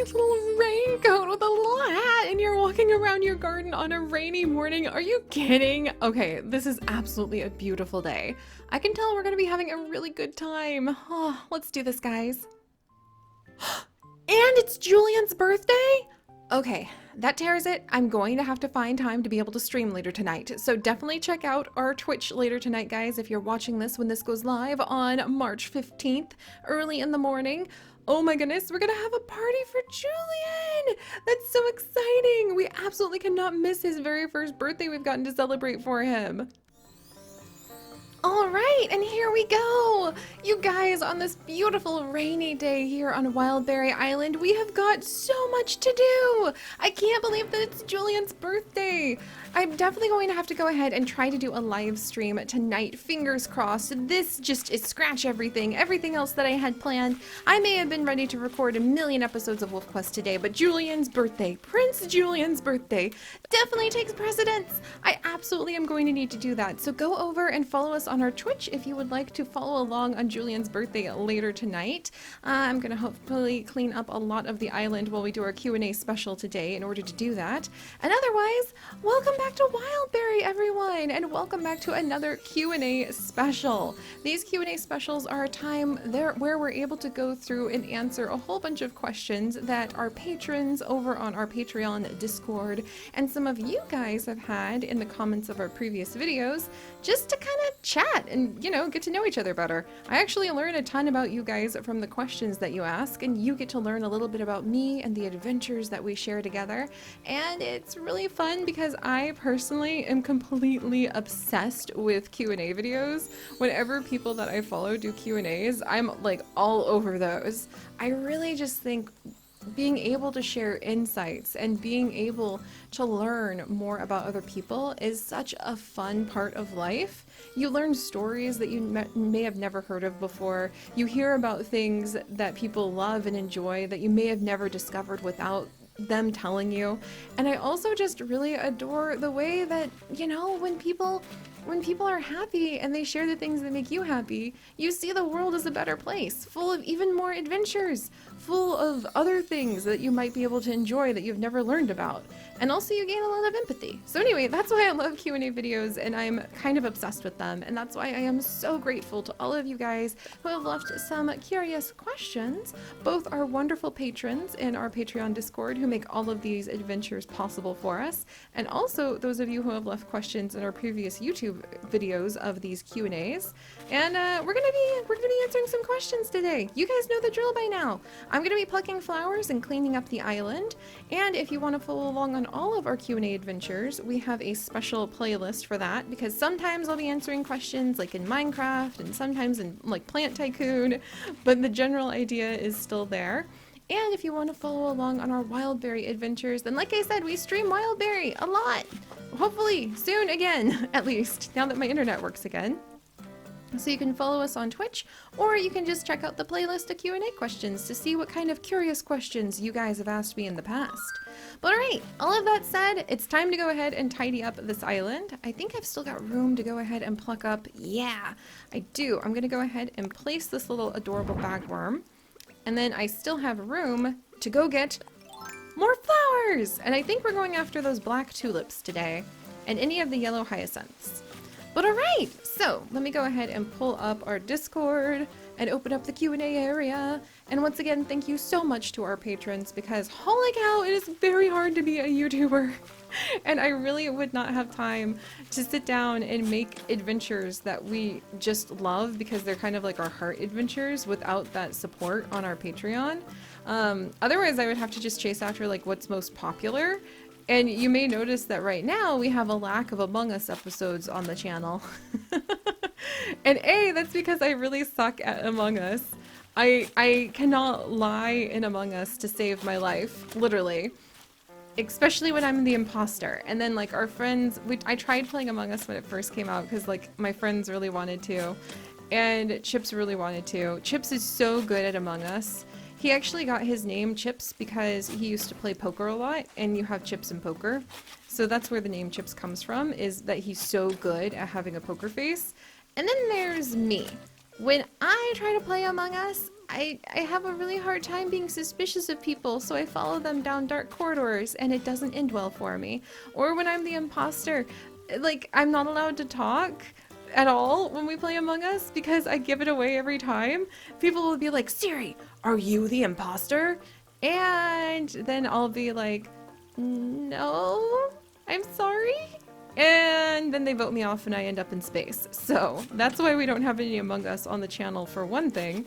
cute little raincoat with a little hat and you're walking around your garden on a rainy morning. Are you kidding? Okay, this is absolutely a beautiful day. I can tell we're gonna be having a really good time. Oh, let's do this, guys. And it's Julian's birthday? Okay, that tears it. I'm going to have to find time to be able to stream later tonight. So definitely check out our Twitch later tonight, guys, if you're watching this when this goes live on March 15th, early in the morning. Oh my goodness, we're gonna have a party for Julian! That's so exciting! We absolutely cannot miss his very first birthday we've gotten to celebrate for him. All right, and here we go. You guys, on this beautiful rainy day here on Wildberry Island, we have got so much to do. I can't believe that it's Julian's birthday. I'm definitely going to have to go ahead and try to do a live stream tonight. Fingers crossed. This just is scratch everything else that I had planned. I may have been ready to record a million episodes of Wolf Quest today, but Julian's birthday, Prince Julian's birthday, definitely takes precedence. I absolutely am going to need to do that. So go over and follow us on our Twitch if you would like to follow along on Julian's birthday later tonight. I'm going to hopefully clean up a lot of the island while we do our Q&A special today in order to do that. And otherwise, welcome back to Wildberry, everyone, and welcome back to another Q&A special. These Q&A specials are a time there where we're able to go through and answer a whole bunch of questions that our patrons over on our Patreon Discord and some of you guys have had in the comments of our previous videos, just to kind of chat and, you know, get to know each other better. I actually learn a ton about you guys from the questions that you ask, and you get to learn a little bit about me and the adventures that we share together. And it's really fun because I personally am completely obsessed with Q&A videos. Whenever people that I follow do Q&As, I'm like all over those. I really just think being able to share insights and being able to learn more about other people is such a fun part of life. You learn stories that you may have never heard of before. You hear about things that people love and enjoy that you may have never discovered without them telling you. And I also just really adore the way that, you know, when people are happy and they share the things that make you happy, you see the world as a better place, full of even more adventures, full of other things that you might be able to enjoy that you've never learned about. And also you gain a lot of empathy. So anyway, that's why I love Q&A videos and I'm kind of obsessed with them. And that's why I am so grateful to all of you guys who have left some curious questions, both our wonderful patrons in our Patreon Discord who make all of these adventures possible for us, and also those of you who have left questions in our previous YouTube videos of these Q&As. And we're gonna be answering some questions today. You guys know the drill by now. I'm gonna be plucking flowers and cleaning up the island. And if you want to follow along on all of our Q&A adventures, we have a special playlist for that, because sometimes I'll be answering questions like in Minecraft and sometimes in like Plant Tycoon, but the general idea is still there. And if you want to follow along on our Wildberry adventures, then like I said, we stream Wildberry a lot. Hopefully soon again, at least, now that my internet works again. So you can follow us on Twitch, or you can just check out the playlist of Q&A questions to see what kind of curious questions you guys have asked me in the past. But alright, all of that said, it's time to go ahead and tidy up this island. I think I've still got room to go ahead and pluck up. Yeah, I do. I'm going to go ahead and place this little adorable bagworm. And then I still have room to go get more flowers! And I think we're going after those black tulips today, and any of the yellow hyacinths. But alright, so let me go ahead and pull up our Discord and open up the Q&A area. And once again, thank you so much to our patrons, because holy cow, it is very hard to be a YouTuber. And I really would not have time to sit down and make adventures that we just love, because they're kind of like our heart adventures, without that support on our Patreon. Otherwise, I would have to just chase after like what's most popular. And you may notice that right now we have a lack of Among Us episodes on the channel. And that's because I really suck at Among Us. I cannot lie in Among Us to save my life, literally. Especially when I'm the imposter. And then like our friends, I tried playing Among Us when it first came out because like my friends really wanted to. And Chips really wanted to. Chips is so good at Among Us. He actually got his name Chips because he used to play poker a lot, and you have chips in poker. So that's where the name Chips comes from, is that he's so good at having a poker face. And then there's me. when I try to play Among Us, I have a really hard time being suspicious of people, so I follow them down dark corridors and it doesn't end well for me. Or when I'm the imposter, like, I'm not allowed to talk at all when we play Among Us because I give it away every time. People will be like, Siri, are you the imposter? And then I'll be like, no, I'm sorry. And then they vote me off and I end up in space. So that's why we don't have any Among Us on the channel for one thing.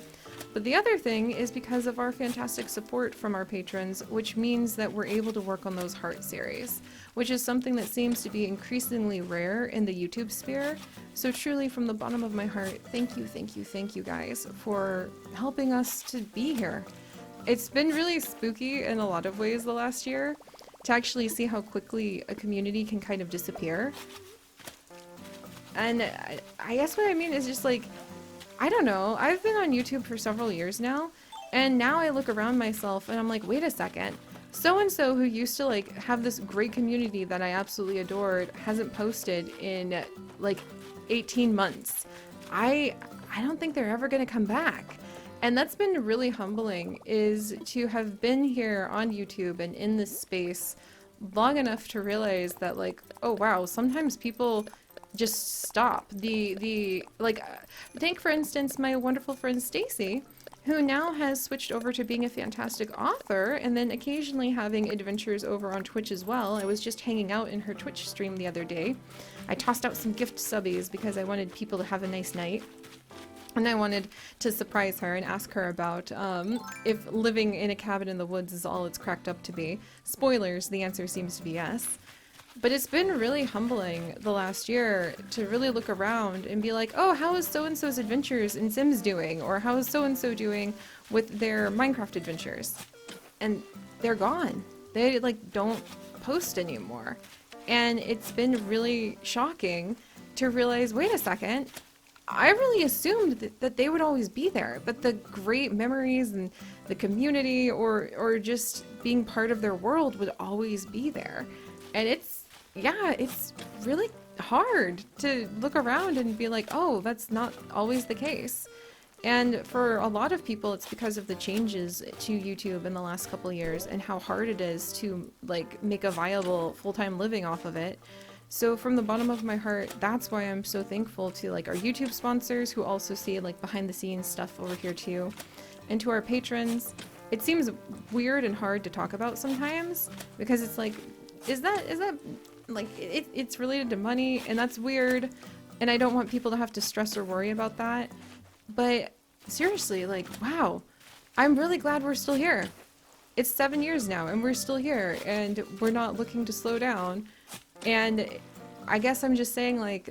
But the other thing is because of our fantastic support from our patrons, which means that we're able to work on those heart series, which is something that seems to be increasingly rare in the YouTube sphere. So truly, from the bottom of my heart, thank you, thank you, thank you guys for helping us to be here. It's been really spooky in a lot of ways the last year to actually see how quickly a community can kind of disappear. And I guess what I mean is just like, I don't know, I've been on YouTube for several years now, and now I look around myself and I'm like, wait a second, so-and-so who used to like have this great community that I absolutely adored hasn't posted in like 18 months. I don't think they're ever gonna come back. And that's been really humbling, is to have been here on YouTube and in this space long enough to realize that like, oh wow, sometimes people just stop. Take for instance my wonderful friend Stacy, who now has switched over to being a fantastic author and then occasionally having adventures over on Twitch as well. I was just hanging out in her Twitch stream the other day. I tossed out some gift subbies because I wanted people to have a nice night. And I wanted to surprise her and ask her about if living in a cabin in the woods is all it's cracked up to be. Spoilers, the answer seems to be yes. But it's been really humbling the last year to really look around and be like, oh, how is so-and-so's adventures in Sims doing? Or how is so-and-so doing with their Minecraft adventures? And they're gone. They like don't post anymore. And it's been really shocking to realize, wait a second, I really assumed that they would always be there, but the great memories and the community or just being part of their world would always be there. And it's really hard to look around and be like, oh, that's not always the case. And for a lot of people, it's because of the changes to YouTube in the last couple of years and how hard it is to like make a viable full-time living off of it. So from the bottom of my heart, that's why I'm so thankful to like our YouTube sponsors who also see like behind the scenes stuff over here too. And to our patrons. It seems weird and hard to talk about sometimes because it's like, is that like it's related to money, and that's weird, and I don't want people to have to stress or worry about that. But seriously, like, wow, I'm really glad we're still here. It's 7 years now and we're still here and we're not looking to slow down. And I guess I'm just saying, like,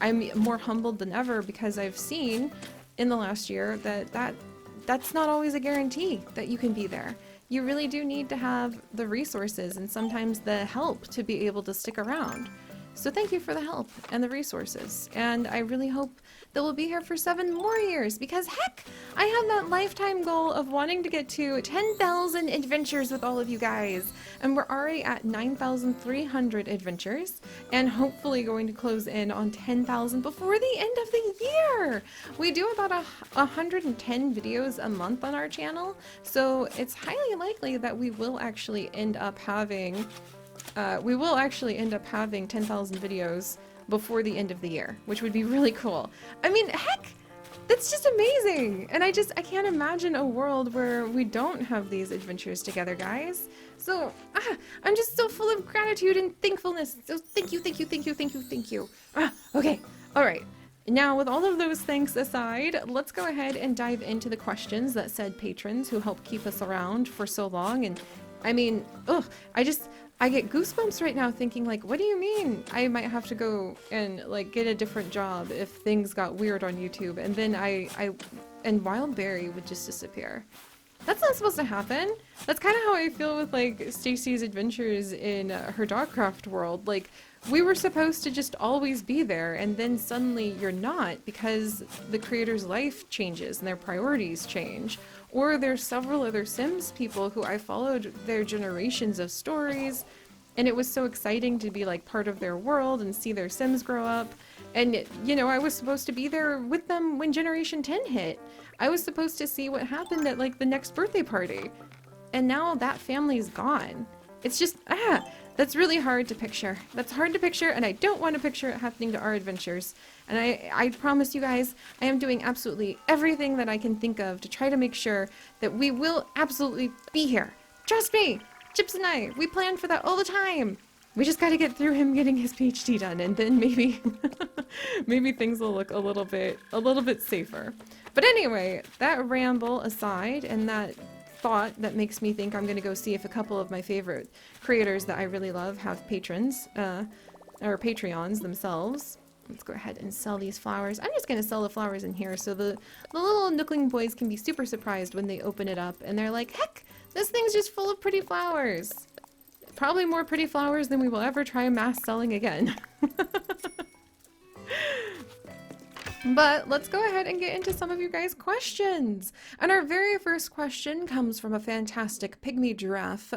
I'm more humbled than ever because I've seen in the last year that's not always a guarantee that you can be there. You really do need to have the resources and sometimes the help to be able to stick around. So thank you for the help and the resources, and I really hope that we'll be here for 7 more years, because heck, I have that lifetime goal of wanting to get to 10,000 adventures with all of you guys, and we're already at 9,300 adventures, and hopefully going to close in on 10,000 before the end of the year. We do about 110 videos a month on our channel, so it's highly likely that we will actually end up having 10,000 videos before the end of the year, which would be really cool. I mean, heck, that's just amazing. And I can't imagine a world where we don't have these adventures together, guys. So, I'm just so full of gratitude and thankfulness. So thank you, thank you, thank you, thank you, thank you. Okay, all right. Now, with all of those thanks aside, let's go ahead and dive into the questions that said patrons who helped keep us around for so long. And I mean, I get goosebumps right now thinking, like, what do you mean I might have to go and like get a different job if things got weird on YouTube, and then and Wildberry would just disappear. That's not supposed to happen. That's kind of how I feel with like Stacy's adventures in her Dogcraft world. Like, we were supposed to just always be there, and then suddenly you're not because the creator's life changes and their priorities change. Or there's several other Sims people who I followed their generations of stories, and it was so exciting to be like part of their world and see their Sims grow up. And, you know, I was supposed to be there with them when Generation 10 hit. I was supposed to see what happened at, like, the next birthday party. And now that family's gone. It's just, that's really hard to picture. That's hard to picture, and I don't want to picture it happening to our adventures. And I promise you guys, I am doing absolutely everything that I can think of to try to make sure that we will absolutely be here. Trust me! Chips and I, we plan for that all the time! We just gotta get through him getting his PhD done, and then maybe, maybe things will look a little bit safer. But anyway, that ramble aside, and that thought that makes me think I'm gonna go see if a couple of my favorite creators that I really love have patrons, or Patreons themselves. Let's go ahead and sell these flowers. I'm just gonna sell the flowers in here so the little Nookling boys can be super surprised when they open it up and they're like, heck, this thing's just full of pretty flowers. Probably more pretty flowers than we will ever try mass selling again. But let's go ahead and get into some of you guys' questions. And our very first question comes from a fantastic pygmy giraffe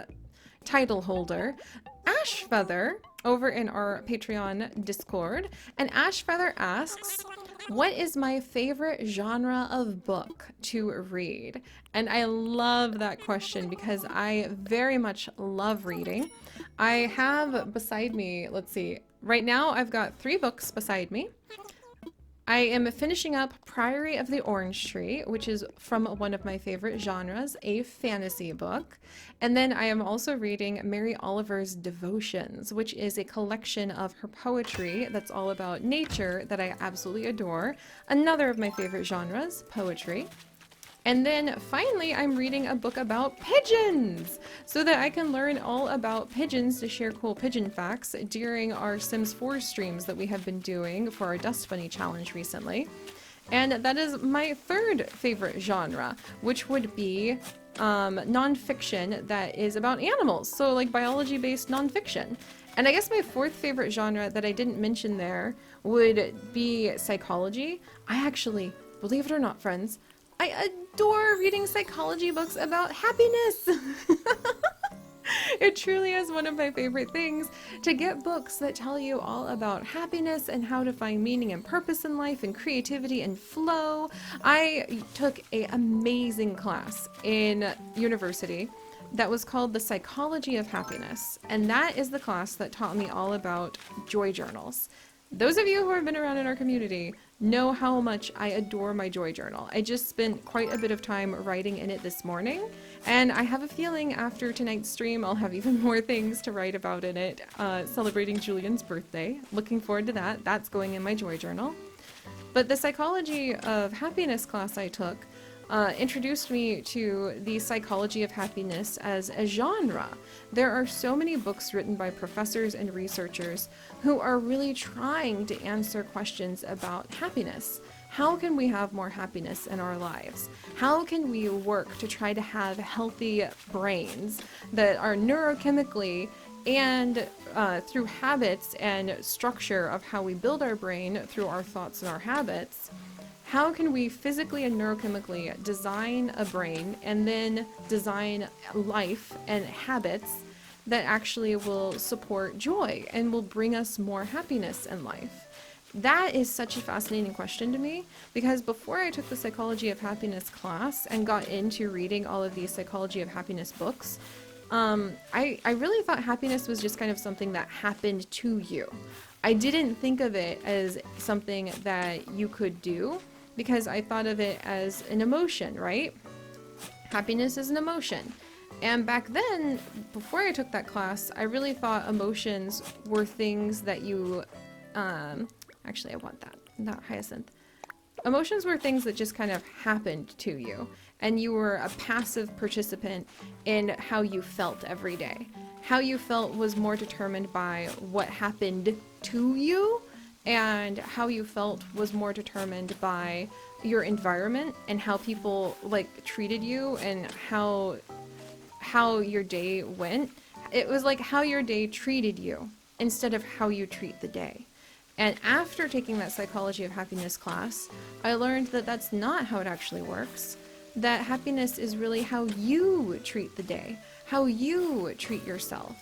title holder, Ashfeather, over in our Patreon Discord. And Ashfeather asks, what is my favorite genre of book to read? And I love that question because I very much love reading. I have beside me, let's see, right now I've got 3 books beside me. I am finishing up Priory of the Orange Tree, which is from one of my favorite genres, a fantasy book. And then I am also reading Mary Oliver's Devotions, which is a collection of her poetry that's all about nature that I absolutely adore. Another of my favorite genres, poetry. And then finally, I'm reading a book about pigeons so that I can learn all about pigeons to share cool pigeon facts during our Sims 4 streams that we have been doing for our Dust Bunny challenge recently. And that is my 3rd favorite genre, which would be nonfiction that is about animals. So like biology-based nonfiction. And I guess my 4th favorite genre that I didn't mention there would be psychology. I actually, believe it or not, friends, I adore reading psychology books about happiness. It truly is one of my favorite things to get books that tell you all about happiness and how to find meaning and purpose in life and creativity and flow. I took an amazing class in university that was called The Psychology of Happiness, and that is the class that taught me all about joy journals. Those of you who have been around in our community know how much I adore my joy journal. I just spent quite a bit of time writing in it this morning, and I have a feeling after tonight's stream I'll have even more things to write about in it, celebrating Julian's birthday. Looking forward to that. That's going in my joy journal. But the Psychology of Happiness class I took introduced me to the psychology of happiness as a genre. There are so many books written by professors and researchers who are really trying to answer questions about happiness. How can we have more happiness in our lives? How can we work to try to have healthy brains that are neurochemically and through habits and structure of how we build our brain through our thoughts and our habits? How can we physically and neurochemically design a brain and then design life and habits that actually will support joy and will bring us more happiness in life? That is such a fascinating question to me, because before I took the Psychology of Happiness class and got into reading all of these Psychology of Happiness books, I really thought happiness was just kind of something that happened to you. I didn't think of it as something that you could do, because I thought of it as an emotion, right? Happiness is an emotion. And back then, before I took that class, I really thought emotions were things that you, actually I want that hyacinth. Emotions were things that just kind of happened to you, and you were a passive participant in how you felt every day. How you felt was more determined by what happened to you, and how you felt was more determined by your environment and how people like treated you and how your day went. It was like how your day treated you instead of how you treat the day. And after taking that Psychology of Happiness class, I learned that that's not how it actually works. That happiness is really how you treat the day, how you treat yourself,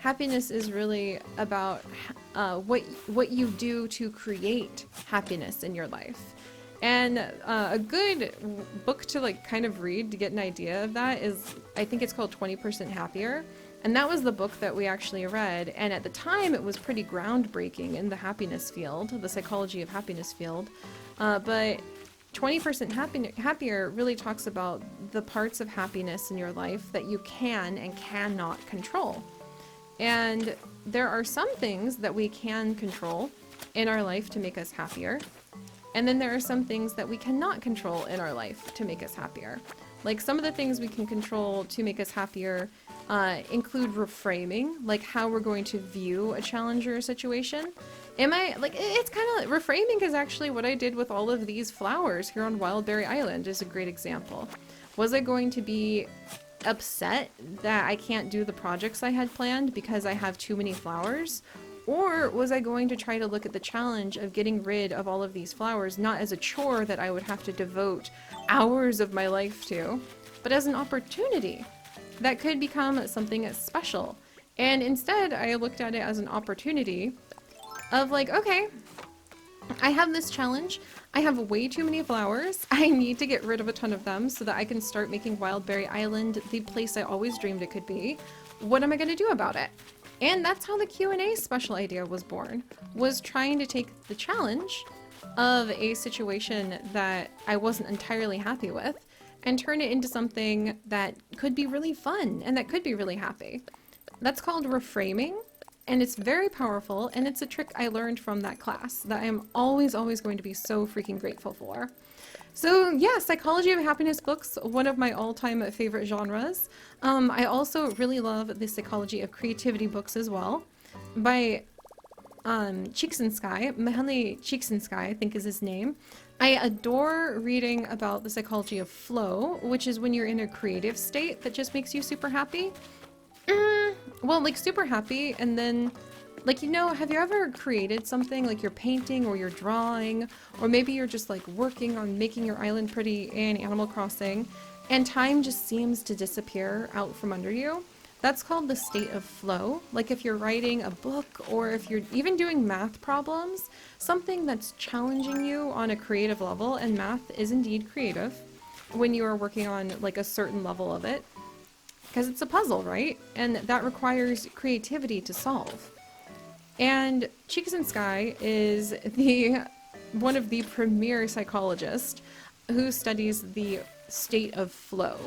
happiness is really about what you do to create happiness in your life. And a good book to like kind of read to get an idea of that is, I think it's called 20% Happier. And that was the book that we actually read. And at the time, it was pretty groundbreaking in the happiness field, the psychology of happiness field. But 20% Happier really talks about the parts of happiness in your life that you can and cannot control. And there are some things that we can control in our life to make us happier. And then there are some things that we cannot control in our life to make us happier. Like some of the things we can control to make us happier include reframing, like how we're going to view a challenge or a situation. It's kind of like, reframing is actually what I did with all of these flowers here on Wildberry Island is a great example. Was I going to be upset that I can't do the projects I had planned because I have too many flowers? Or was I going to try to look at the challenge of getting rid of all of these flowers, not as a chore that I would have to devote hours of my life to, but as an opportunity that could become something special? And instead, I looked at it as an opportunity of like, okay, I have this challenge. I have way too many flowers. I need to get rid of a ton of them so that I can start making Wildberry Island the place I always dreamed it could be. What am I going to do about it? And that's how the Q&A special idea was born, was trying to take the challenge of a situation that I wasn't entirely happy with and turn it into something that could be really fun and that could be really happy. That's called reframing, and it's very powerful, and it's a trick I learned from that class that I'm always going to be so freaking grateful for. So yeah, psychology of happiness books, one of my all-time favorite genres. I also really love the psychology of creativity books as well, by Csikszentmihalyi, Mihaly Csikszentmihalyi, I think is his name. I adore reading about the psychology of flow, which is when you're in a creative state that just makes you super happy. Well, like super happy, and then, like, you know, have you ever created something, like you're painting or you're drawing, or maybe you're just like working on making your island pretty in Animal Crossing, and time just seems to disappear out from under you? That's called the state of flow. Like if you're writing a book, or if you're even doing math problems, something that's challenging you on a creative level, and math is indeed creative when you are working on like a certain level of it, because it's a puzzle, right? And that requires creativity to solve. And Csikszentmihalyi is one of the premier psychologists who studies the state of flow.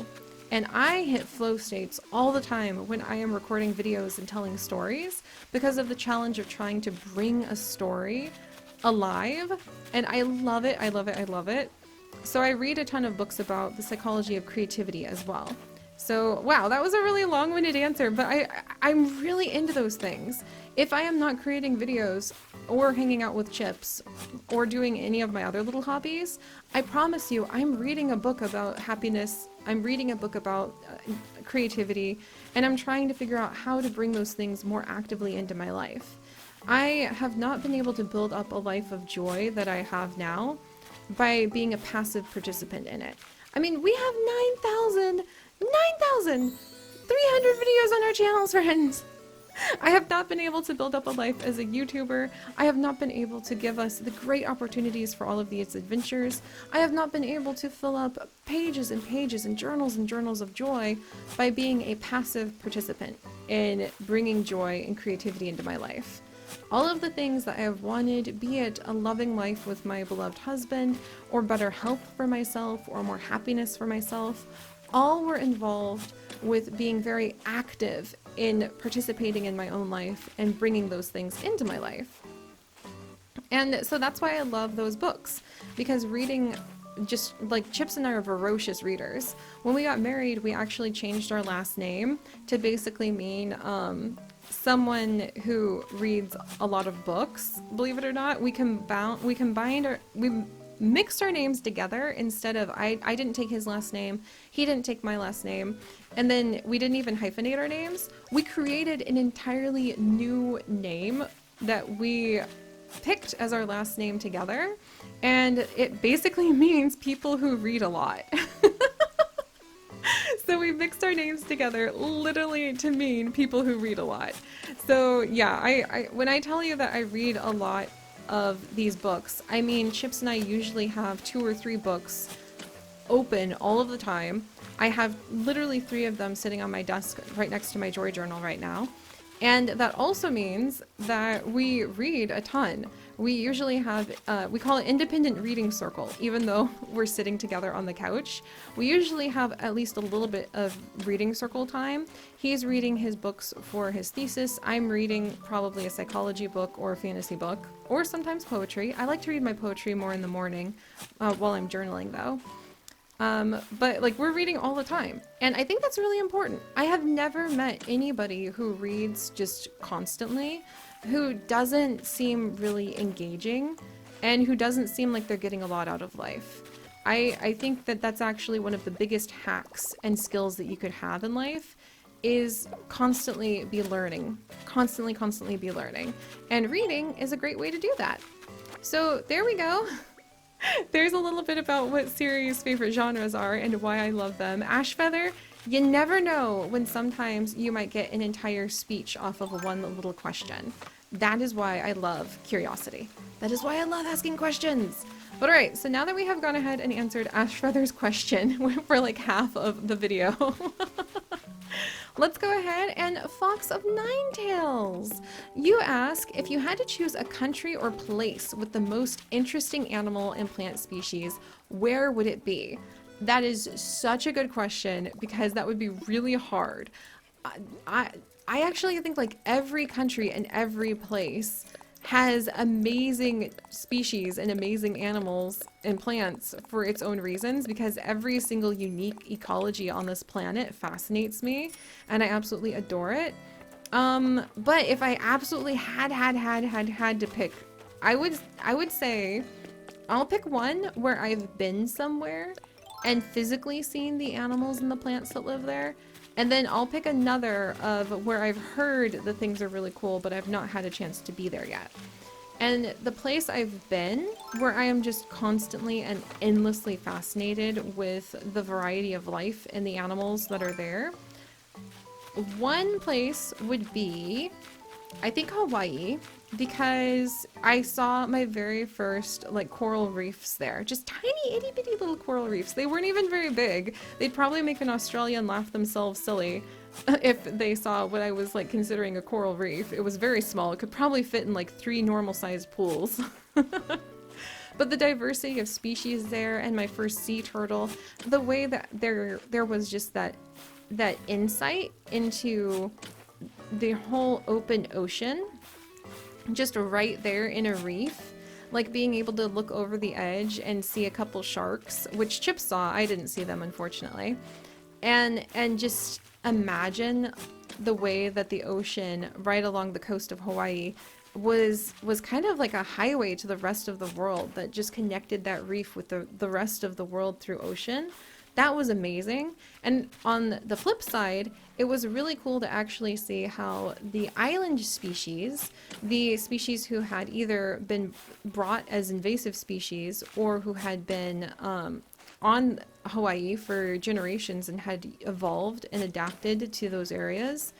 And I hit flow states all the time when I am recording videos and telling stories because of the challenge of trying to bring a story alive. And I love it, I love it, I love it. So I read a ton of books about the psychology of creativity as well. So, wow, that was a really long-winded answer, but I'm really into those things. If I am not creating videos or hanging out with Chips or doing any of my other little hobbies, I promise you, I'm reading a book about happiness, I'm reading a book about creativity, and I'm trying to figure out how to bring those things more actively into my life. I have not been able to build up a life of joy that I have now by being a passive participant in it. I mean, we have 9,300 videos on our channels, friends! I have not been able to build up a life as a YouTuber. I have not been able to give us the great opportunities for all of these adventures. I have not been able to fill up pages and pages and journals of joy by being a passive participant in bringing joy and creativity into my life. All of the things that I have wanted, be it a loving life with my beloved husband, or better health for myself, or more happiness for myself, all were involved with being very active in participating in my own life and bringing those things into my life. And so that's why I love those books, because reading, just like Chips and I are voracious readers. When we got married, we actually changed our last name to basically mean someone who reads a lot of books. Believe it or not, we mixed our names together. Instead of, I didn't take his last name, he didn't take my last name, and then we didn't even hyphenate our names. We created an entirely new name that we picked as our last name together, and it basically means people who read a lot. So we mixed our names together literally to mean people who read a lot. So yeah, when I tell you that I read a lot of these books, I mean Chips and I usually have 2 or 3 books open all of the time. I have literally 3 of them sitting on my desk right next to my joy journal right now. And that also means that we read a ton. We usually have, we call it independent reading circle, even though we're sitting together on the couch. We usually have at least a little bit of reading circle time. He's reading his books for his thesis. I'm reading probably a psychology book or a fantasy book, or sometimes poetry. I like to read my poetry more in the morning while I'm journaling though. But like we're reading all the time, and I think that's really important. I have never met anybody who reads just constantly, who doesn't seem really engaging, and who doesn't seem like they're getting a lot out of life. I think that that's actually one of the biggest hacks and skills that you could have in life, is constantly be learning, constantly be learning. And reading is a great way to do that. So there we go. There's a little bit about what Seri's favorite genres are and why I love them. Ashfeather, you never know when sometimes you might get an entire speech off of one little question. That is why I love curiosity. That is why I love asking questions. But alright, so now that we have gone ahead and answered Ashfeather's question for like half of the video, let's go ahead and Fox of Ninetails. You ask, if you had to choose a country or place with the most interesting animal and plant species, where would it be? That is such a good question because that would be really hard. I actually think like every country and every place has amazing species and amazing animals and plants for its own reasons, because every single unique ecology on this planet fascinates me and I absolutely adore it. But if I absolutely had to pick, I would say I'll pick one where I've been somewhere and physically seen the animals and the plants that live there. And then I'll pick another of where I've heard that things are really cool, but I've not had a chance to be there yet. And the place I've been, where I am just constantly and endlessly fascinated with the variety of life and the animals that are there. One place would be, I think, Hawaii, because I saw my very first like coral reefs there. Just tiny itty bitty little coral reefs. They weren't even very big. They'd probably make an Australian laugh themselves silly if they saw what I was like considering a coral reef. It was very small. It could probably fit in like 3 normal sized pools. But the diversity of species there, and my first sea turtle, the way that there was just that insight into the whole open ocean, just right there in a reef, like being able to look over the edge and see a couple sharks, which Chip saw. I didn't see them, unfortunately. And just imagine the way that the ocean right along the coast of Hawaii was kind of like a highway to the rest of the world that just connected that reef with the rest of the world through ocean. That was amazing. And on the flip side, it was really cool to actually see how the island species, the species who had either been brought as invasive species or who had been on Hawaii for generations and had evolved and adapted to those areas.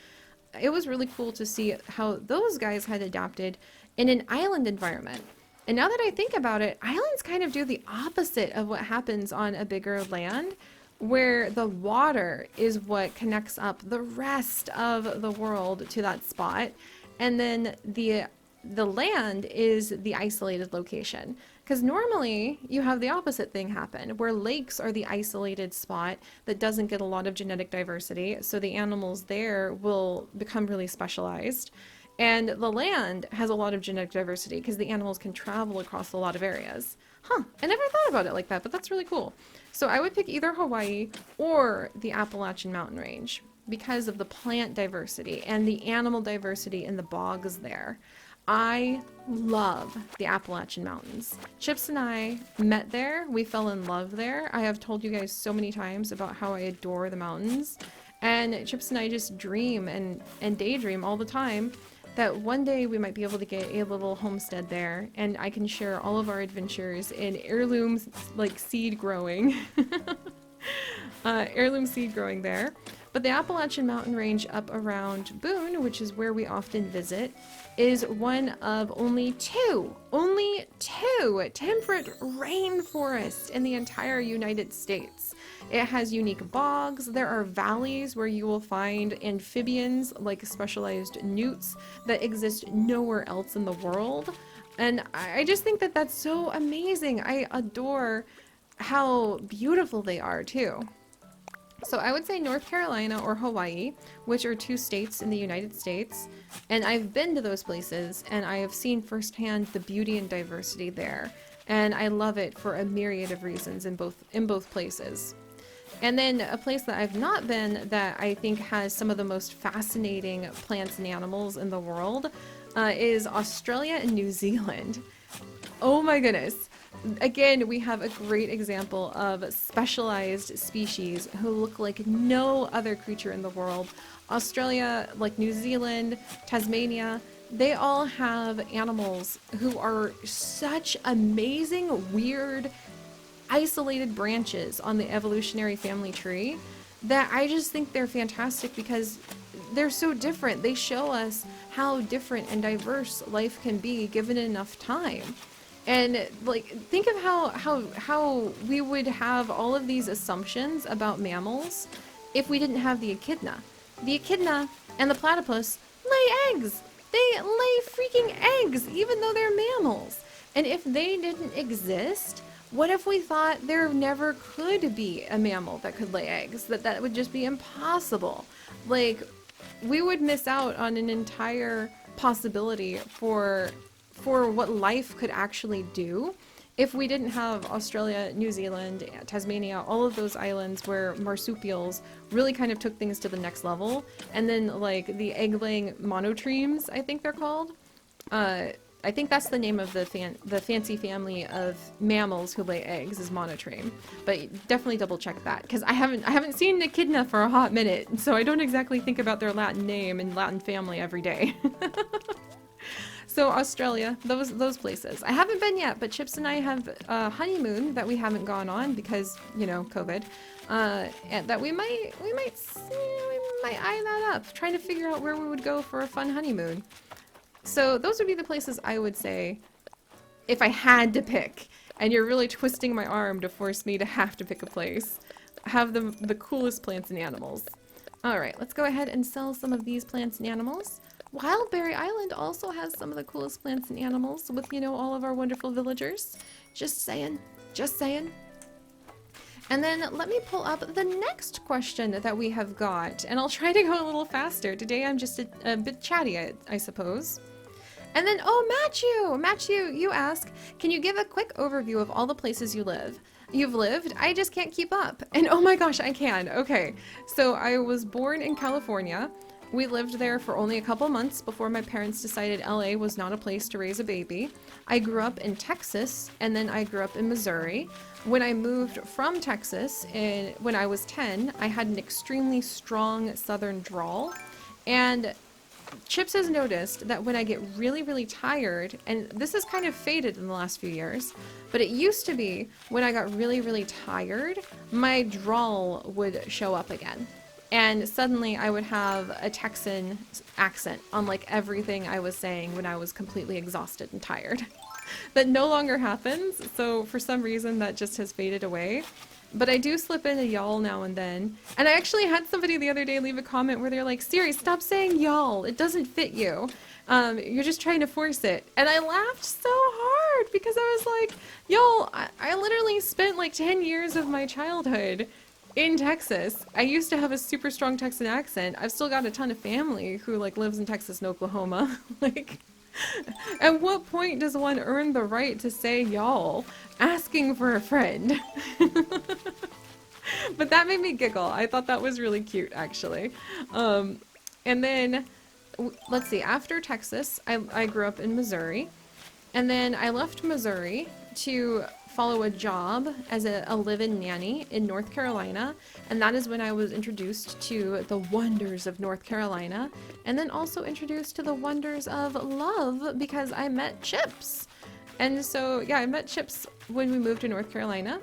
It was really cool to see how those guys had adapted in an island environment. And now that I think about it, islands kind of do the opposite of what happens on a bigger land, where the water is what connects up the rest of the world to that spot, and then the land is the isolated location. Because normally you have the opposite thing happen, where lakes are the isolated spot that doesn't get a lot of genetic diversity, so the animals there will become really specialized. And the land has a lot of genetic diversity because the animals can travel across a lot of areas. Huh, I never thought about it like that, but that's really cool. So I would pick either Hawaii or the Appalachian Mountain Range because of the plant diversity and the animal diversity in the bogs there. I love the Appalachian Mountains. Chips and I met there. We fell in love there. I have told you guys so many times about how I adore the mountains. And Chips and I just dream and daydream all the time that one day we might be able to get a little homestead there, and I can share all of our adventures in heirloom like seed growing. Heirloom seed growing there. But the Appalachian Mountain Range up around Boone, which is where we often visit, is one of only two temperate rainforests in the entire United States. It has unique bogs. There are valleys where you will find amphibians like specialized newts that exist nowhere else in the world. And I just think that that's so amazing. I adore how beautiful they are too. So I would say North Carolina or Hawaii, which are two states in the United States. And I've been to those places and I have seen firsthand the beauty and diversity there. And I love it for a myriad of reasons in both places. And then a place that I've not been that I think has some of the most fascinating plants and animals in the world is Australia and New Zealand. Oh my goodness. Again, we have a great example of specialized species who look like no other creature in the world. Australia, like New Zealand, Tasmania, they all have animals who are such amazing, weird, isolated branches on the evolutionary family tree that I just think they're fantastic because they're so different. They show us how different and diverse life can be given enough time. And like, think of how we would have all of these assumptions about mammals if we didn't have the echidna. The echidna and the platypus lay eggs. They lay freaking eggs, even though they're mammals. And if they didn't exist, what if we thought there never could be a mammal that could lay eggs? That would just be impossible. Like, we would miss out on an entire possibility for what life could actually do if we didn't have Australia, New Zealand, Tasmania, all of those islands where marsupials really kind of took things to the next level. And then like the egg-laying monotremes, I think they're called. I think that's the name of the fancy family of mammals who lay eggs is monotreme. But definitely double check that because I haven't seen an echidna for a hot minute, so I don't exactly think about their Latin name and Latin family every day. So Australia, those places. I haven't been yet, but Chips and I have a honeymoon that we haven't gone on because, you know, COVID. And that we might eye that up, trying to figure out where we would go for a fun honeymoon. So those would be the places I would say if I had to pick. And you're really twisting my arm to force me to have to pick a place. Have the coolest plants and animals. All right, let's go ahead and sell some of these plants and animals. Wildberry Island also has some of the coolest plants and animals with, you know, all of our wonderful villagers. Just saying. Just saying. And then let me pull up the next question that we have got, and I'll try to go a little faster. Today I'm just a bit chatty, I suppose. And then, oh, Matthew, you ask, can you give a quick overview of all the places you've lived? I just can't keep up. And oh my gosh, I can. Okay, so I was born in California. We lived there for only a couple months before my parents decided LA was not a place to raise a baby. I grew up in Texas, and then I grew up in Missouri. When I moved from Texas, when I was 10, I had an extremely strong southern drawl. And Chips has noticed that when I get really, really tired, and this has kind of faded in the last few years, but it used to be when I got really, really tired, my drawl would show up again. And suddenly I would have a Texan accent on like everything I was saying when I was completely exhausted and tired. That no longer happens, so for some reason that just has faded away. But I do slip in a y'all now and then. And I actually had somebody the other day leave a comment where they're like, Seri, stop saying y'all, it doesn't fit you. You're just trying to force it. And I laughed so hard because I was like, y'all, I literally spent like 10 years of my childhood in Texas. I used to have a super strong Texan accent. I've still got a ton of family who like lives in Texas and Oklahoma. Like, at what point does one earn the right to say y'all asking for a friend? But that made me giggle. I thought that was really cute, actually. And then, let's see, after Texas, I grew up in Missouri. And then I left Missouri to follow a job as a live-in nanny in North Carolina, and that is when I was introduced to the wonders of North Carolina, and then also introduced to the wonders of love because I met Chips. And so, yeah, I met Chips when we moved to North Carolina.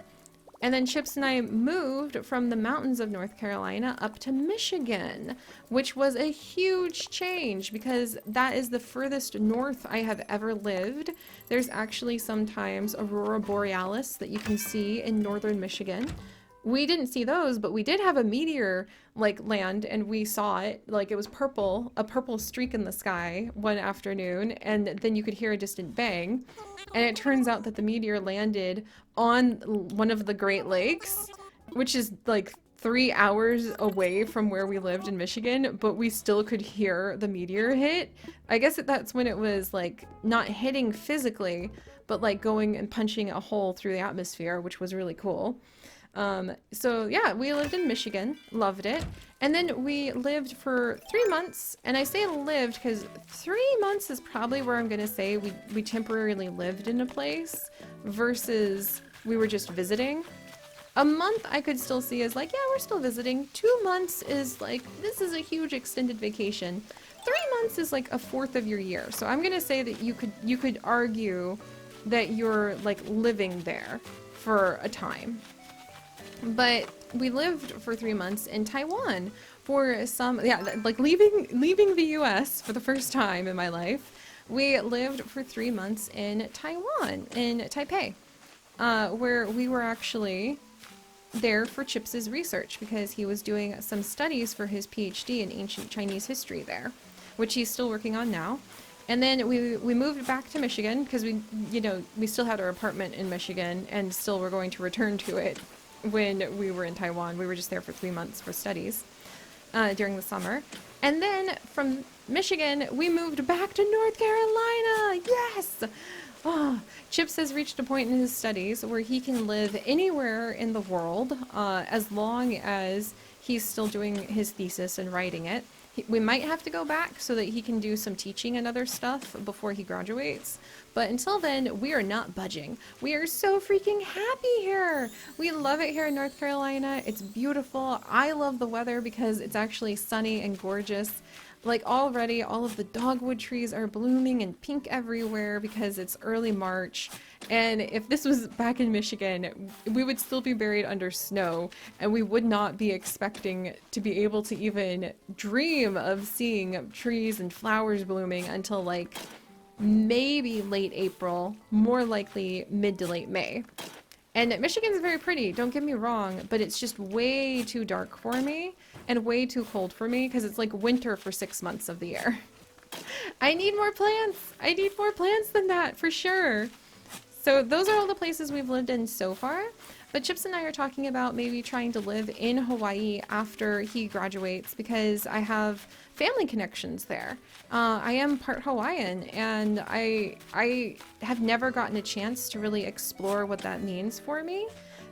And then Chips and I moved from the mountains of North Carolina up to Michigan, which was a huge change because that is the furthest north I have ever lived. There's actually sometimes aurora borealis that you can see in northern Michigan. We didn't see those, but we did have a meteor like land and we saw it. Like it was purple, a purple streak in the sky one afternoon, and then you could hear a distant bang. And it turns out that the meteor landed on one of the Great Lakes, which is like 3 hours away from where we lived in Michigan, but we still could hear the meteor hit. I guess that's when it was like not hitting physically, but like going and punching a hole through the atmosphere, which was really cool. So yeah, we lived in Michigan, loved it. And then we lived for 3 months, and I say lived because 3 months is probably where I'm gonna say we temporarily lived in a place versus we were just visiting. A month I could still see as like, yeah, we're still visiting. 2 months is like, this is a huge extended vacation. 3 months is like a fourth of your year. So I'm gonna say that you could argue that you're like living there for a time. But we lived for 3 months in Taiwan for some, yeah, like leaving the US for the first time in my life. We lived for 3 months in Taiwan, in Taipei, where we were actually there for Chips's research because he was doing some studies for his PhD in ancient Chinese history there, which he's still working on now. And then we moved back to Michigan because we still had our apartment in Michigan and still were going to return to it when we were in Taiwan. We were just there for 3 months for studies during the summer. And then from Michigan, we moved back to North Carolina. Yes! Oh, Chips has reached a point in his studies where he can live anywhere in the world as long as he's still doing his thesis and writing it. We might have to go back so that he can do some teaching and other stuff before he graduates. But until then, we are not budging. We are so freaking happy here. We love it here in North Carolina. It's beautiful. I love the weather because it's actually sunny and gorgeous. Like already, all of the dogwood trees are blooming and pink everywhere because it's early March. And if this was back in Michigan, we would still be buried under snow and we would not be expecting to be able to even dream of seeing trees and flowers blooming until like maybe late April, more likely mid to late May. And Michigan's very pretty, don't get me wrong, but it's just way too dark for me and way too cold for me because it's like winter for 6 months of the year. I need more plants. I need more plants than that for sure. So those are all the places we've lived in so far. But Chips and I are talking about maybe trying to live in Hawaii after he graduates because I have family connections there. I am part Hawaiian and I have never gotten a chance to really explore what that means for me.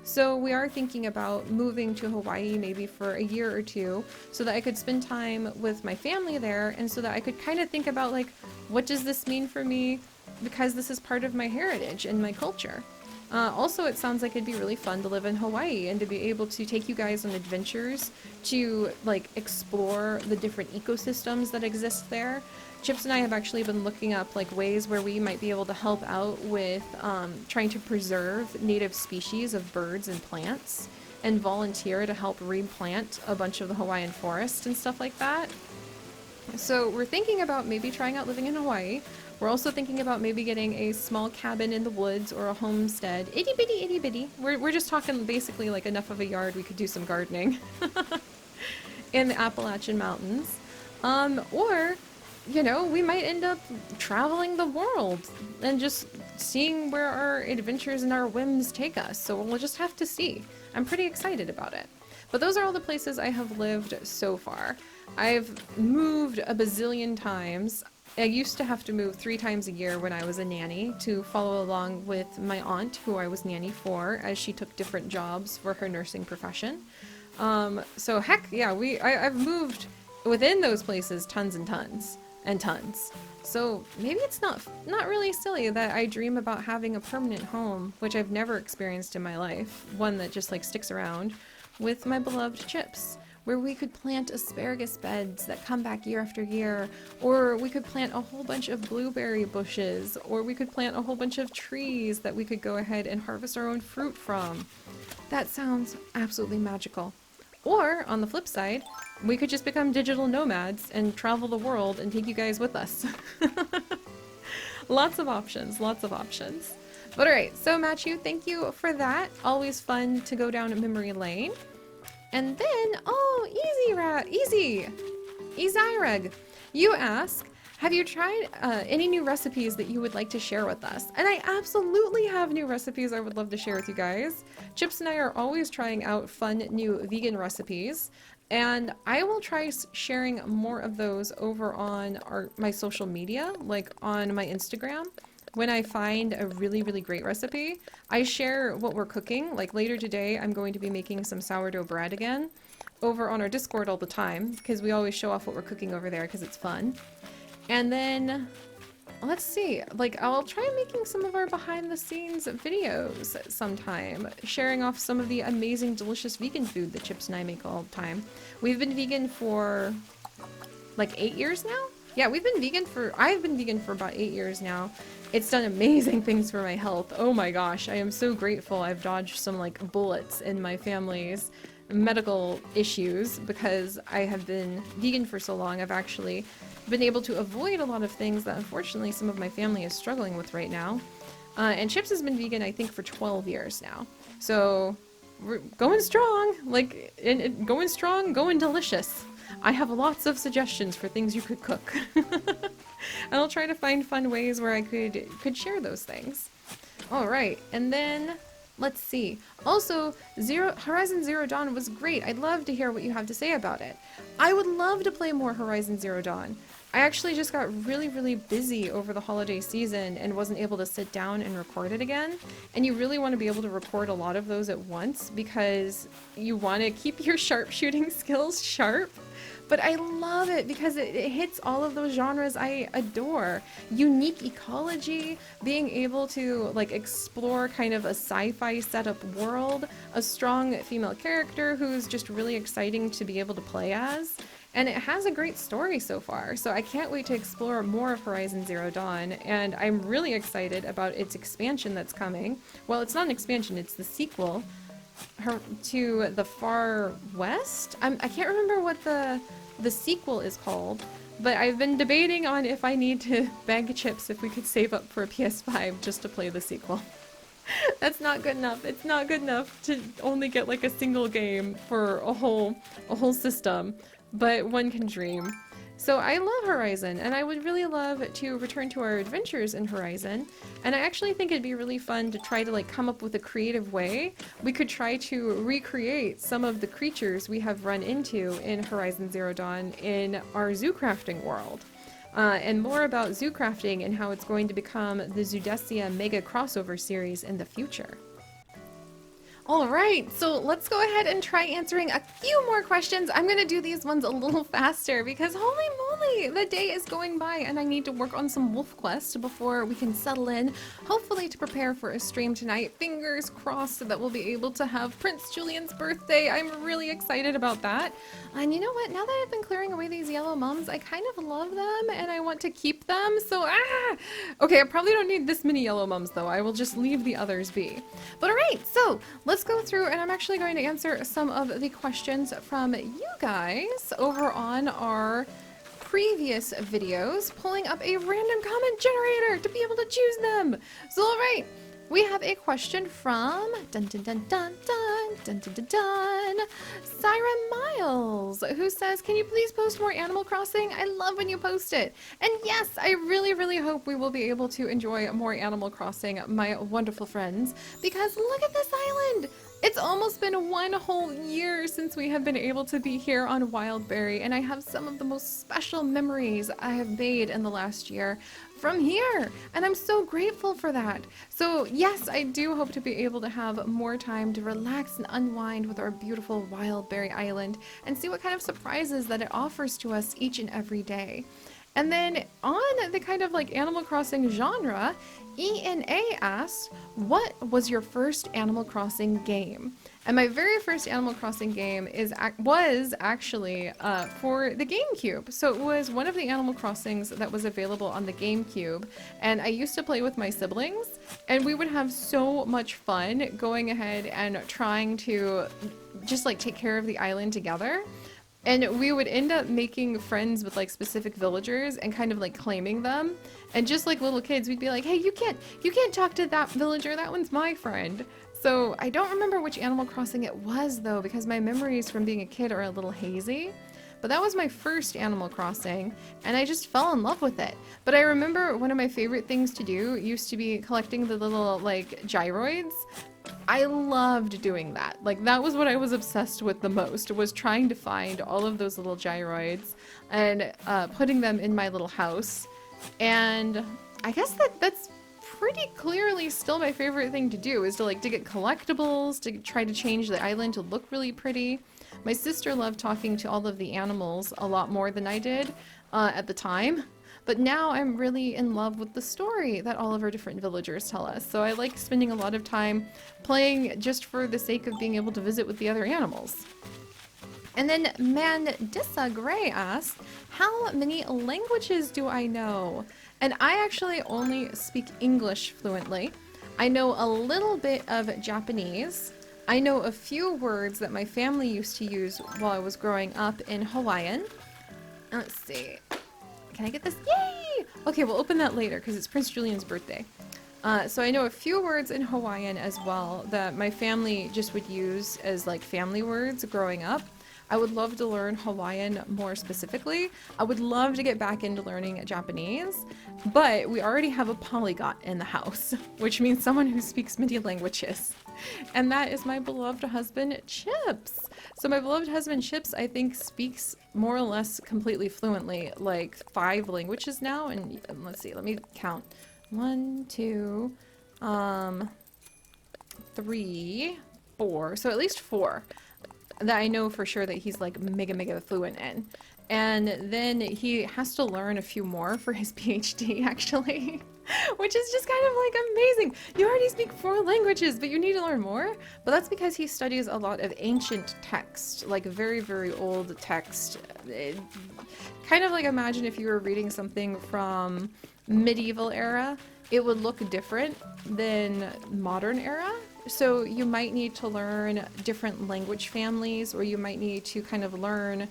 So we are thinking about moving to Hawaii maybe for a year or two so that I could spend time with my family there and so that I could kind of think about like, what does this mean for me? Because this is part of my heritage and my culture. Also, it sounds like it'd be really fun to live in Hawaii and to be able to take you guys on adventures to like explore the different ecosystems that exist there. Chips and I have actually been looking up like ways where we might be able to help out with trying to preserve native species of birds and plants and volunteer to help replant a bunch of the Hawaiian forest and stuff like that. So we're thinking about maybe trying out living in Hawaii. We're also thinking about maybe getting a small cabin in the woods or a homestead. Itty bitty, itty bitty. We're just talking basically like enough of a yard we could do some gardening in the Appalachian Mountains. Or, you know, we might end up traveling the world and just seeing where our adventures and our whims take us. So we'll just have to see. I'm pretty excited about it. But those are all the places I have lived so far. I've moved a bazillion times. I used to have to move 3 times a year when I was a nanny to follow along with my aunt, who I was nanny for, as she took different jobs for her nursing profession. So heck, yeah, I've moved within those places tons and tons and tons. So maybe it's not really silly that I dream about having a permanent home, which I've never experienced in my life, one that just like sticks around, with my beloved Chips. where we could plant asparagus beds that come back year after year, or we could plant a whole bunch of blueberry bushes, or we could plant a whole bunch of trees that we could go ahead and harvest our own fruit from. That sounds absolutely magical. Or, on the flip side, we could just become digital nomads and travel the world and take you guys with us. Lots of options, lots of options. But alright, so Matthew, thank you for that. Always fun to go down memory lane. And then, oh, easy! Ezireg, you ask, have you tried any new recipes that you would like to share with us? And I absolutely have new recipes I would love to share with you guys. Chips and I are always trying out fun new vegan recipes, and I will try sharing more of those over on my social media, like on my Instagram. When I find a really, really great recipe, I share what we're cooking. Like later today, I'm going to be making some sourdough bread again over on our Discord all the time, because we always show off what we're cooking over there because it's fun. And then, let's see, like I'll try making some of our behind the scenes videos sometime, sharing off some of the amazing, delicious vegan food that Chips and I make all the time. We've been vegan for like 8 years now? Yeah, I've been vegan for about 8 years now. It's done amazing things for my health. Oh my gosh, I am so grateful I've dodged some like bullets in my family's medical issues because I have been vegan for so long. I've actually been able to avoid a lot of things that unfortunately some of my family is struggling with right now. And Chips has been vegan, I think, for 12 years now. So we're going strong, like going strong, going delicious. I have lots of suggestions for things you could cook. And I'll try to find fun ways where I could share those things. All right, and then let's see. Also, Horizon Zero Dawn was great. I'd love to hear what you have to say about it. I would love to play more Horizon Zero Dawn. I actually just got really, really busy over the holiday season and wasn't able to sit down and record it again. And you really want to be able to record a lot of those at once because you want to keep your sharpshooting skills sharp. But I love it because it hits all of those genres I adore. Unique ecology, being able to like explore kind of a sci-fi setup world, a strong female character who's just really exciting to be able to play as. And it has a great story so far, so I can't wait to explore more of Horizon Zero Dawn, and I'm really excited about its expansion that's coming. Well, it's not an expansion, it's the sequel to the Far West? I can't remember what the sequel is called, but I've been debating on if I need to beg Chips if we could save up for a PS5 just to play the sequel. That's not good enough. It's not good enough to only get like a single game for a whole system, but one can dream. So I love Horizon, and I would really love to return to our adventures in Horizon, and I actually think it'd be really fun to try to like come up with a creative way we could try to recreate some of the creatures we have run into in Horizon Zero Dawn in our zoo crafting world. And more about zoo crafting and how it's going to become the Zoodesia Mega Crossover series in the future. Alright, so let's go ahead and try answering a few more questions. I'm gonna do these ones a little faster because holy moly, the day is going by and I need to work on some wolf quests before we can settle in, hopefully to prepare for a stream tonight. Fingers crossed that we'll be able to have Prince Julian's birthday. I'm really excited about that. And you know what, now that I've been clearing away these yellow mums, I kind of love them and I want to keep them, so okay, I probably don't need this many yellow mums though. I will just leave the others be. But alright, so let's go through, and I'm actually going to answer some of the questions from you guys over on our previous videos, pulling up a random comment generator to be able to choose them. So alright, we have a question from Siren Miles, who says, can you please post more Animal Crossing? I love when you post it. And yes, I really, really hope we will be able to enjoy more Animal Crossing, my wonderful friends, because look at this island! It's almost been 1 whole year since we have been able to be here on Wildberry, and I have some of the most special memories I have made in the last year from here, and I'm so grateful for that. So yes, I do hope to be able to have more time to relax and unwind with our beautiful Wildberry Island and see what kind of surprises that it offers to us each and every day. And then on the kind of like Animal Crossing genre, ENA asked, what was your first Animal Crossing game? And my very first Animal Crossing game was actually for the GameCube. So it was one of the Animal Crossings that was available on the GameCube. And I used to play with my siblings, and we would have so much fun going ahead and trying to just like take care of the island together. And we would end up making friends with like specific villagers and kind of like claiming them. And just like little kids, we'd be like, hey, you can't talk to that villager, that one's my friend. So I don't remember which Animal Crossing it was though, because my memories from being a kid are a little hazy. But that was my first Animal Crossing, and I just fell in love with it. But I remember one of my favorite things to do used to be collecting the little like gyroids. I loved doing that. Like that was what I was obsessed with the most, was trying to find all of those little gyroids and putting them in my little house. And I guess that's pretty clearly still my favorite thing to do, is to like to get collectibles, to try to change the island to look really pretty. My sister loved talking to all of the animals a lot more than I did at the time. But now I'm really in love with the story that all of our different villagers tell us. So I like spending a lot of time playing just for the sake of being able to visit with the other animals. And then Mandissa Gray asked, how many languages do I know? And I actually only speak English fluently. I know a little bit of Japanese. I know a few words that my family used to use while I was growing up in Hawaiian. Let's see. Can I get this? Yay! Okay, we'll open that later because it's Prince Julian's birthday. So I know a few words in Hawaiian as well that my family just would use as like family words growing up. I would love to learn Hawaiian more specifically. I would love to get back into learning Japanese, but we already have a polyglot in the house, which means someone who speaks many languages. And that is my beloved husband, Chips. So my beloved husband, Chips, I think speaks more or less completely fluently, like 5 languages now. And let's see, let me count. 1, 2, 3, 4. So at least 4 that I know for sure that he's like mega fluent in. And then he has to learn a few more for his PhD actually, which is just kind of like amazing. You already speak 4 languages, but you need to learn more. But that's because he studies a lot of ancient text, like very old text. Kind of like, imagine if you were reading something from medieval era, it would look different than modern era. So you might need to learn different language families, or you might need to kind of learn,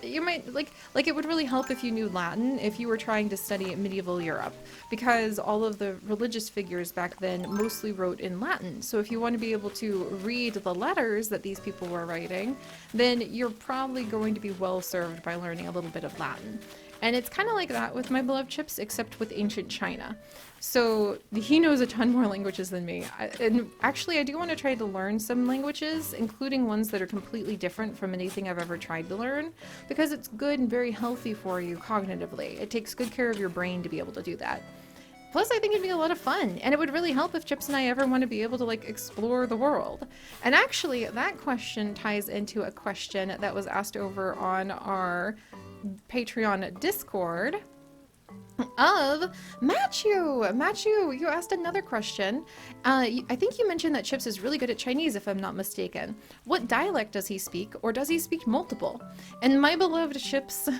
you might, like it would really help if you knew Latin if you were trying to study medieval Europe, because all of the religious figures back then mostly wrote in Latin. So if you want to be able to read the letters that these people were writing, then you're probably going to be well served by learning a little bit of Latin. And it's kind of like that with my beloved Chips, except with ancient China. So he knows a ton more languages than me. And actually, I do want to try to learn some languages, including ones that are completely different from anything I've ever tried to learn, because it's good and very healthy for you cognitively. It takes good care of your brain to be able to do that. Plus, I think it'd be a lot of fun, and it would really help if Chips and I ever want to be able to like explore the world. And actually, that question ties into a question that was asked over on our Patreon Discord of Matthew. Matthew, you asked another question. I think you mentioned that Chips is really good at Chinese, if I'm not mistaken. What dialect does he speak, or does he speak multiple? And my beloved Chips,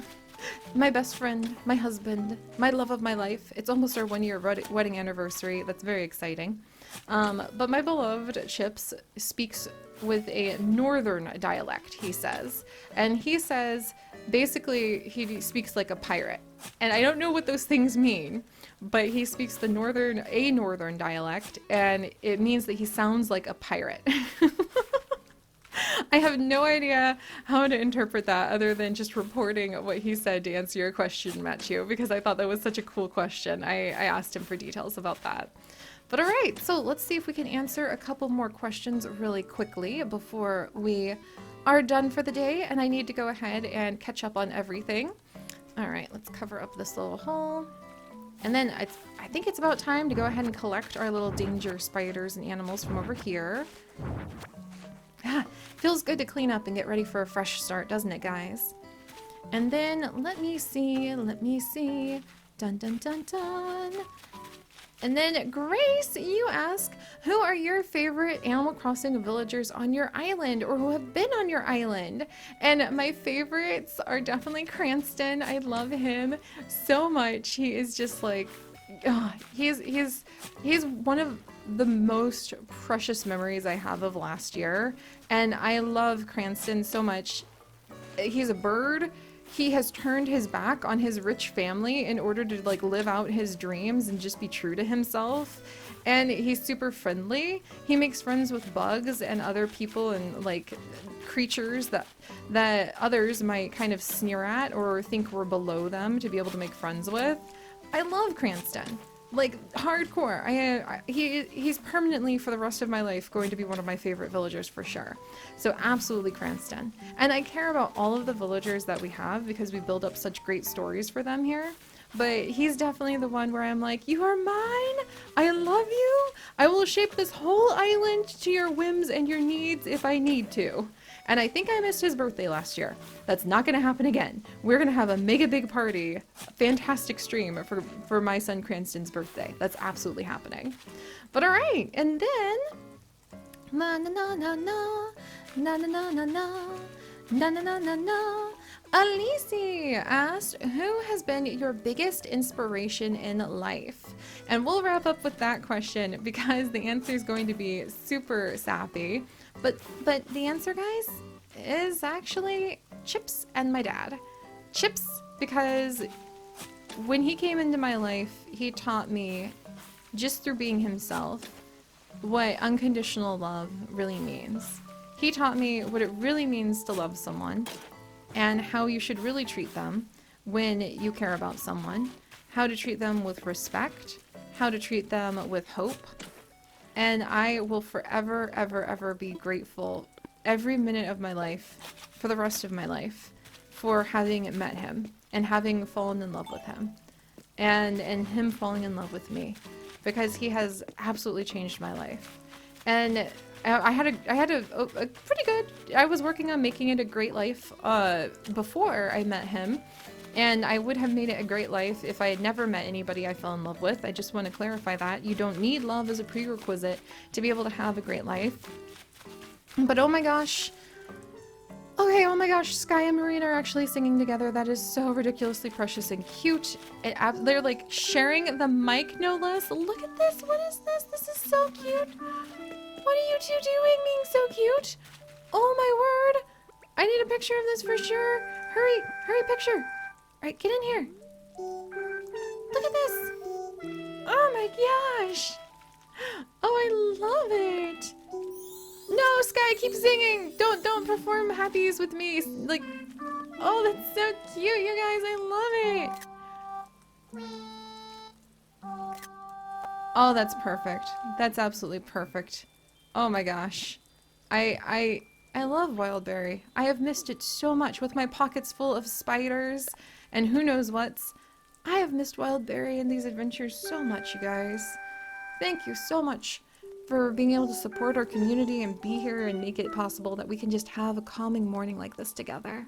my best friend, my husband, my love of my life. It's almost our 1-year wedding anniversary. That's very exciting. But my beloved Chips speaks with a northern dialect, he says. And he says, basically, he speaks like a pirate. And I don't know what those things mean, but he speaks a northern dialect, and it means that he sounds like a pirate. I have no idea how to interpret that other than just reporting what he said to answer your question, Matthew, because I thought that was such a cool question. I asked him for details about that. But all right, so let's see if we can answer a couple more questions really quickly before we are done for the day, and I need to go ahead and catch up on everything. All right, let's cover up this little hole. And then I think it's about time to go ahead and collect our little danger spiders and animals from over here. Ah, feels good to clean up and get ready for a fresh start, doesn't it, guys? And then let me see. Dun dun dun dun. And then Grace, you ask, who are your favorite Animal Crossing villagers on your island or who have been on your island? And my favorites are definitely Cranston. I love him so much. He is just like, he's one of the most precious memories I have of last year. And I love Cranston so much. He's a bird. He has turned his back on his rich family in order to like live out his dreams and just be true to himself. And he's super friendly. He makes friends with bugs and other people and like creatures that others might kind of sneer at or think were below them to be able to make friends with. I love Cranston. Like hardcore. He's permanently for the rest of my life going to be one of my favorite villagers for sure. So absolutely Cranston. And I care about all of the villagers that we have because we build up such great stories for them here. But he's definitely the one where I'm like, you are mine. I love you. I will shape this whole island to your whims and your needs if I need to. And I think I missed his birthday last year. That's not going to happen again. We're going to have a mega big party, fantastic stream for my son Cranston's birthday. That's absolutely happening. But all right, and then na na na na na na na na na na na na na na. Alicia asked, who has been your biggest inspiration in life? And we'll wrap up with that question because the answer is going to be super sappy. But the answer, guys, is actually Chips and my dad. Chips, because when he came into my life, he taught me, just through being himself, what unconditional love really means. He taught me what it really means to love someone and how you should really treat them when you care about someone, how to treat them with respect, how to treat them with hope. And I will forever, ever, ever be grateful every minute of my life, for the rest of my life, for having met him and having fallen in love with him and him falling in love with me, because he has absolutely changed my life. And I had a pretty good, I was working on making it a great life before I met him. And I would have made it a great life if I had never met anybody I fell in love with. I just want to clarify that. You don't need love as a prerequisite to be able to have a great life. But oh my gosh. Okay, oh my gosh, Sky and Marina are actually singing together. That is so ridiculously precious and cute. They're like sharing the mic, no less. Look at this. What is this? This is so cute. What are you two doing being so cute? Oh my word. I need a picture of this for sure. Hurry, hurry, picture. Alright, get in here. Look at this. Oh my gosh. Oh, I love it. No, Sky, keep singing. Don't perform happies with me. Like, oh, that's so cute, you guys. I love it. Oh, that's perfect. That's absolutely perfect. Oh my gosh. I love Wildberry. I have missed it so much with my pockets full of spiders and who knows what's. I have missed Wildberry and these adventures so much, you guys. Thank you so much for being able to support our community and be here and make it possible that we can just have a calming morning like this together.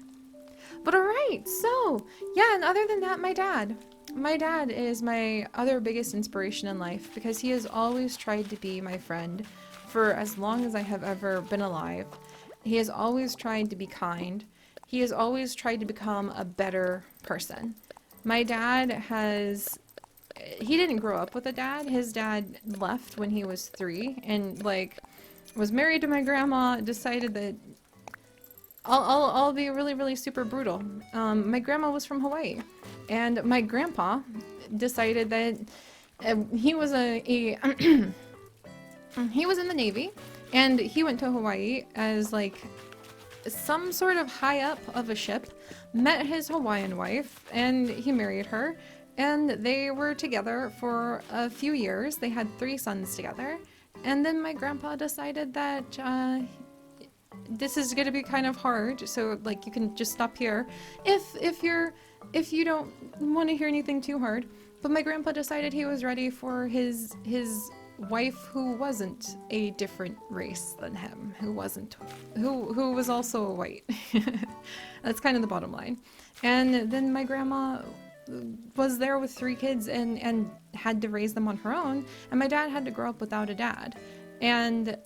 But alright, so, yeah, and other than that, my dad. My dad is my other biggest inspiration in life because he has always tried to be my friend for as long as I have ever been alive. He has always tried to be kind. He has always tried to become a better person. My dad he didn't grow up with a dad. His dad left when he was 3 and like was married to my grandma, decided that I'll be really, really super brutal. My grandma was from Hawaii and my grandpa decided that he was he was in the Navy and he went to Hawaii as like some sort of high up of a ship, met his Hawaiian wife, and he married her, and they were together for a few years. They had 3 sons together, and then my grandpa decided that this is gonna be kind of hard, so like you can just stop here if you don't want to hear anything too hard. But my grandpa decided he was ready for his wife who wasn't a different race than him, who was also white. That's kind of the bottom line. And then my grandma was there with 3 kids and had to raise them on her own, and my dad had to grow up without a dad. And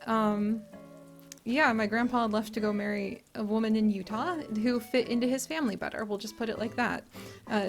yeah, my grandpa left to go marry a woman in Utah who fit into his family better. We'll just put it like that.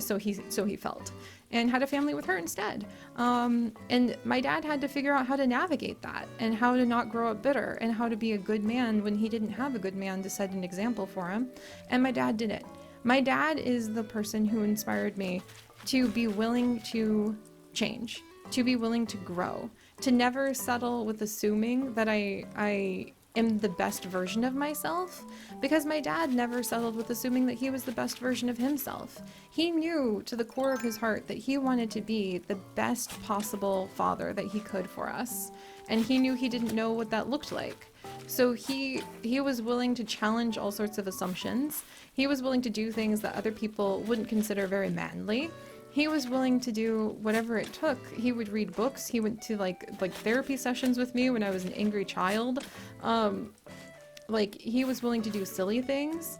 So he felt, and had a family with her instead. And my dad had to figure out how to navigate that, and how to not grow up bitter, and how to be a good man when he didn't have a good man to set an example for him. And my dad did it. My dad is the person who inspired me to be willing to change, to be willing to grow, to never settle with assuming that I am the best version of myself, because my dad never settled with assuming that he was the best version of himself. He knew to the core of his heart that he wanted to be the best possible father that he could for us, and he knew he didn't know what that looked like. So he was willing to challenge all sorts of assumptions. He was willing to do things that other people wouldn't consider very manly. He was willing to do whatever it took. He would read books. He went to like therapy sessions with me when I was an angry child. Like, he was willing to do silly things.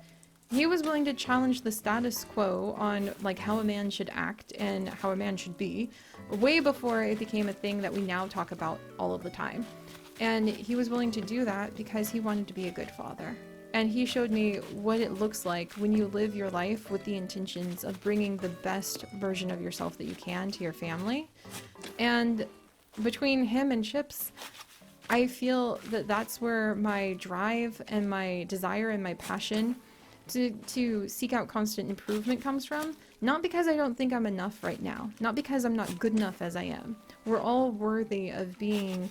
He was willing to challenge the status quo on like how a man should act and how a man should be, way before it became a thing that we now talk about all of the time. And he was willing to do that because he wanted to be a good father. And he showed me what it looks like when you live your life with the intentions of bringing the best version of yourself that you can to your family. And between him and Chips, I feel that that's where my drive and my desire and my passion to seek out constant improvement comes from. Not because I don't think I'm enough right now. Not because I'm not good enough as I am. We're all worthy of being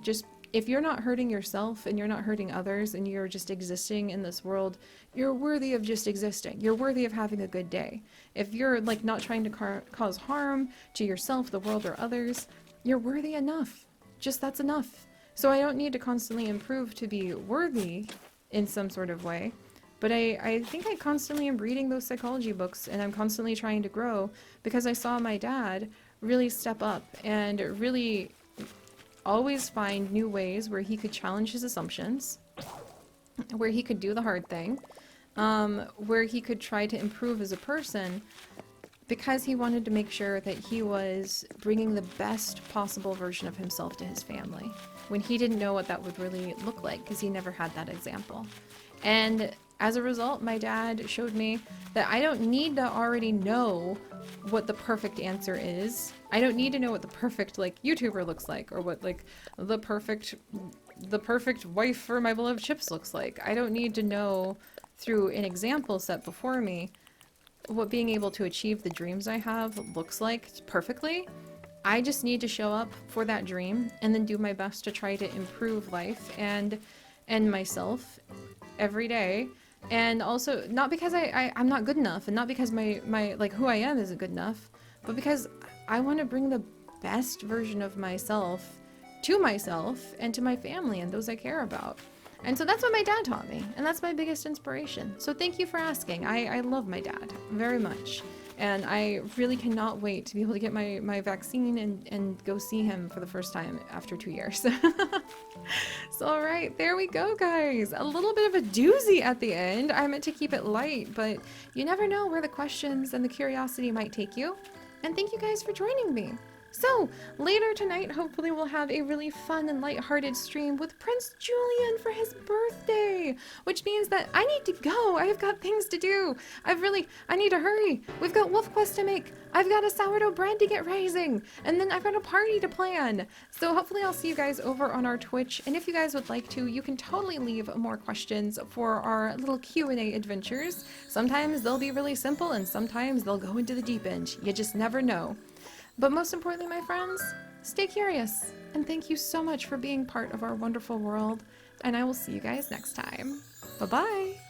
just, if you're not hurting yourself and you're not hurting others and you're just existing in this world, you're worthy of just existing. You're worthy of having a good day. If you're like not trying to cause harm to yourself, the world, or others, you're worthy enough. Just that's enough. So I don't need to constantly improve to be worthy in some sort of way. But I think I constantly am reading those psychology books, and I'm constantly trying to grow because I saw my dad really step up and really always find new ways where he could challenge his assumptions, where he could do the hard thing, where he could try to improve as a person, because he wanted to make sure that he was bringing the best possible version of himself to his family, when he didn't know what that would really look like because he never had that example. And as a result, my dad showed me that I don't need to already know what the perfect answer is. I don't need to know what the perfect like YouTuber looks like, or what like the perfect wife for my beloved Chips looks like. I don't need to know through an example set before me what being able to achieve the dreams I have looks like perfectly. I just need to show up for that dream and then do my best to try to improve life and myself every day. And also, not because I'm not good enough, and not because my like who I am isn't good enough, but because I want to bring the best version of myself to myself and to my family and those I care about. And so that's what my dad taught me, and that's my biggest inspiration. So thank you for asking. I love my dad very much, and I really cannot wait to be able to get my vaccine and go see him for the first time after 2 years. So alright, there we go, guys. A little bit of a doozy at the end. I meant to keep it light, but you never know where the questions and the curiosity might take you. And thank you guys for joining me. So, later tonight, hopefully we'll have a really fun and lighthearted stream with Prince Julian for his birthday, which means that I need to go. I've got things to do. I need to hurry. We've got Wolf Quest to make. I've got a sourdough bread to get rising, and then I've got a party to plan. So hopefully I'll see you guys over on our Twitch, and if you guys would like to, you can totally leave more questions for our little Q&A adventures. Sometimes they'll be really simple, and sometimes they'll go into the deep end. You just never know. But most importantly, my friends, stay curious, and thank you so much for being part of our wonderful world, and I will see you guys next time. Bye-bye!